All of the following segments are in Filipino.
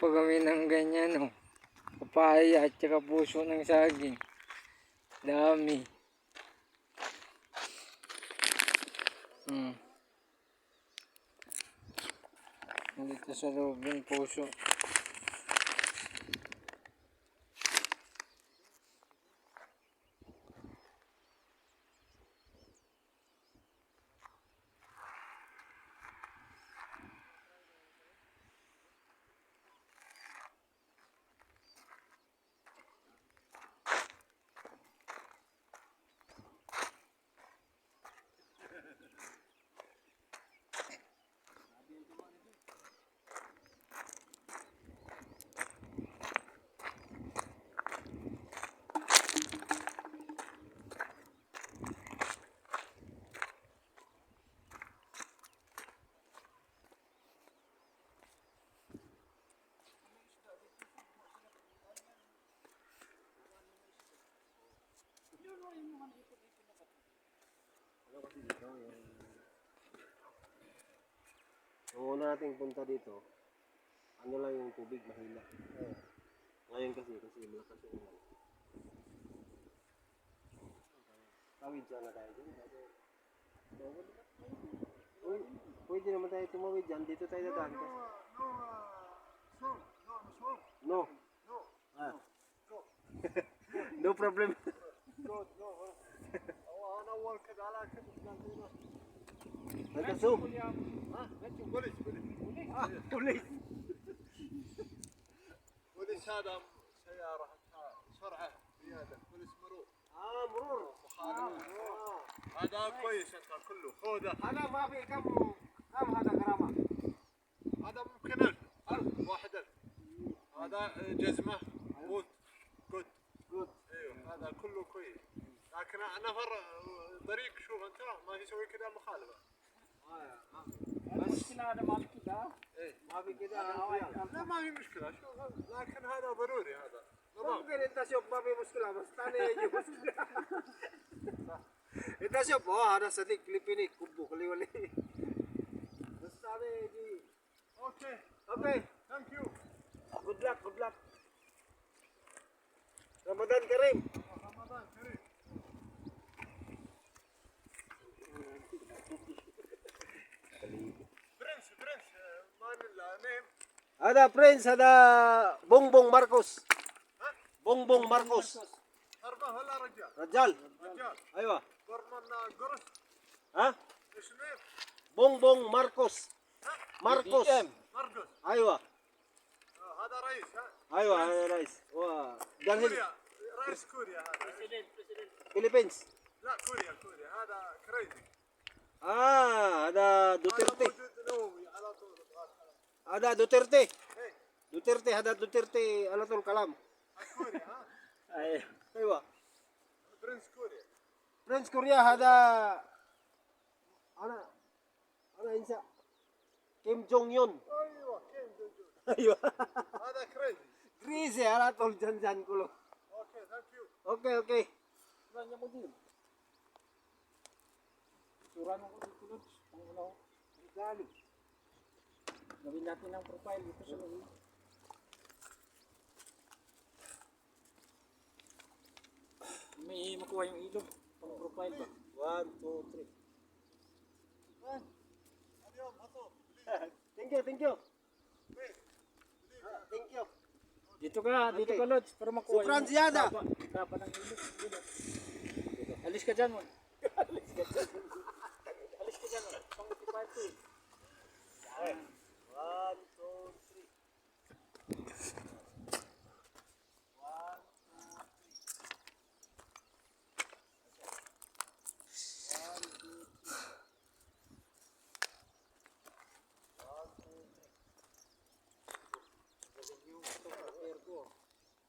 pa kami ng ganyan, oh. Papaya at saka puso ng saging. Dami. Dito sa loob yung puso. Nung una nating punta dito, ano lang yung tubig, mahina. Ngayon kasi malakas yung ulan. Tawid siya na tayo dyan. Pwede naman tayo tumawid dyan. Dito tayo dadaan. No. Ah. No problem. Nagka-zoom. بوليس بوليس هذا سيارة سرعة زيادة بوليس مرور مرور هذا كويس انت كله خوذه هذا ما في كم هذا غرامة هذا ممكن 1000 واحد 1000 هذا جزمة بوت جود ايوه هذا كله كويس لكن نفر طريق شوف انت ما يسوي كذا مخالفة المشكلة هذا ما في كده. ايه ما في كذا لا ما في مشكلة شوف لكن هذا ضروري هذا ممكن انت شوف ما في مشكلة بس ثاني يجي مشكلة انت شوف هذا صديق فلبيني كوبو كليولي بس ثاني يجي اوكي ثانك يو good luck رمضان كريم رمضان كريم برنس ما نلا نيم هذا برنس هذا بونبون ماركوس بونبون ماركوس حربة ولا رجال؟ رجال ايوه برمنا قرص ها ايش نيم؟ بونبون ماركوس ماركوس مرقص ايوه هذا رئيس ها؟ ايوه هذا رئيس كوريا رئيس كوريا هذا فيلبينز لا كوريا هذا كريزي هذا دوترتي نومي على طول هذا دوترتي هذا دوترتي على طول كلام كوريا ها؟ ايوه برنس كوريا كوريا هذا انا انسى كيم جونج يون ايوه كيم جونج ايوه هذا كريزي كريزي على طول جان كله اوكي ثانك يو اوكي Kanya mo din. Sura mo ko dito lang. Ang una ko. Regalo. Gawin natin ang profile dito sa loob. May makuha yung ilog. Pang profile ba? 1 2 3 اليوم هطول thank you thank you Dito ka, Lods, para makuha Sukran ziyada. Tapa ng ilog. Alis ka dyan mo. Alis ka dyan mo. Pang party. 1 2 3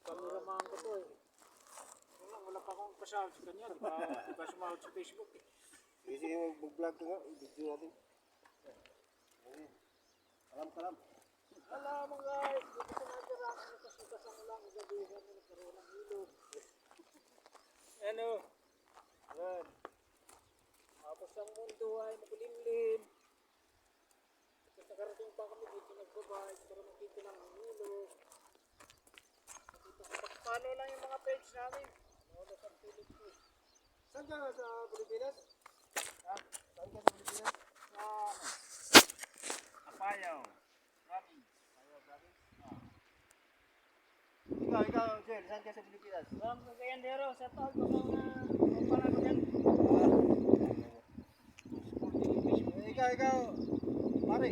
Kameraman ko to eh. Wala pa akong pasahod sa kanya. Di ba sumahod sa Facebook eh. Kasi mag-vlog ko nga, video natin. Kalam. Wala mga guys, dito sa natira, nakasukasan ko lang, gabihan mo nagkaroon ng ilog. Ano? Yan. Tapos ang mundo ay makulimlim. Tapos nakarating pa kami dito nagbabay para makita ng ilog. ano lang yung mga page namin. Ano sa Philippines. Saan ka sa Pilipinas? Ha? Saan ka sa Pilipinas? Sa Apayaw. Province. Ayaw, province. Ikaw, Joel, saan ka sa Pilipinas? Ang Cagayandero, sa taon ko mga pala ko yan. Ikaw, pare.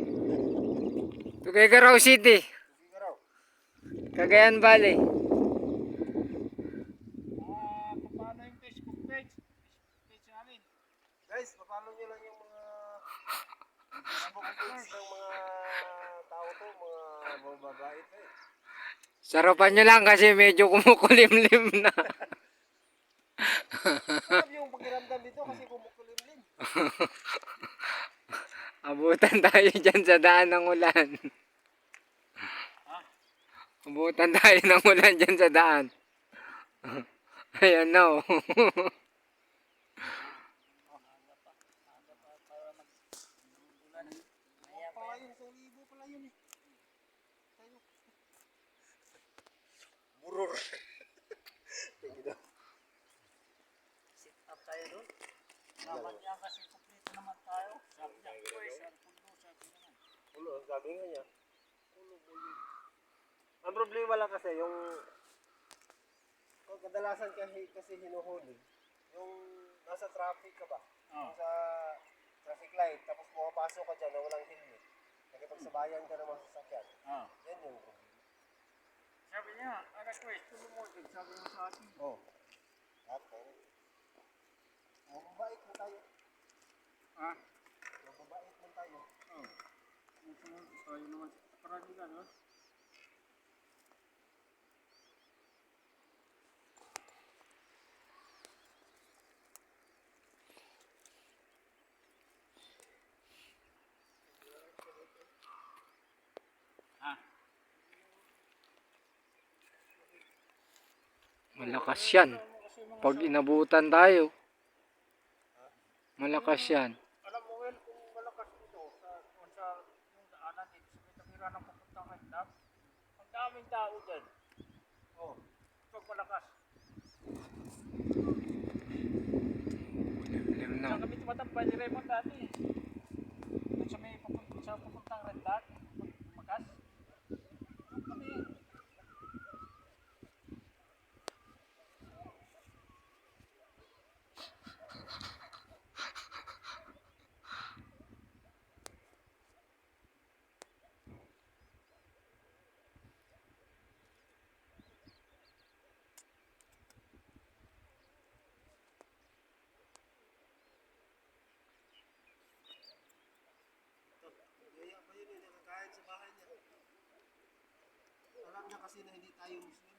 Tuguegarao City, Sige raw. Cagayan Valley. Kung paano yung Facebook page. Facebook page namin. Guys, papalo nyo lang yung mga Facebook page ng mga tao to, mga babae to eh. Sarapan nyo lang kasi medyo kumukulimlim na. Sarap yung pakiramdam dito kasi kumukulimlim. Abutan tayo dyan sa daan ng ulan. Abutan tayo ng ulan dyan sa daan. Ayan na oh. Pala yun, sa libo pala yun eh. Tayo. Burur. Tingin daw. Sit up tayo doon. Dapat niya kasi kumplito naman tayo. Sabi niya, boys, ang puno, sabi naman. Ulo, sabi nga niya. Ulo, bulo. Ang problema lang kasi yung kung kadalasan kasi hinuhuli, yung nasa traffic ka ba? Oh. Sa traffic light, tapos pumapasok ka dyan na walang helmet. Nakipagsabayan ka ng mga sasakyan. Ah. Yan yung problema. Sabi niya, anak ko, tulumod. Sabi mo sa atin. Oh. Okay. Mababait mo tayo. Ah? Mababait mo tayo. Oh. Tayo naman sa Paradigan, no? Malakas yan. Pag inabutan tayo. Malakas yan. Alam mo, Well, kung malakas dito, kung sa yung daanan dito, sa may tamira ng papuntang Hagdam, ang daming tao dyan. Oh, pag malakas. Kulimlim na. Saan kami tumatampay ni Raymond dati? Doon sa may papuntang Hagdam, makas. Doon kami. Yaya pa yun eh, nakakain sa bahay niya. Alam niya kasi na hindi tayo Muslim.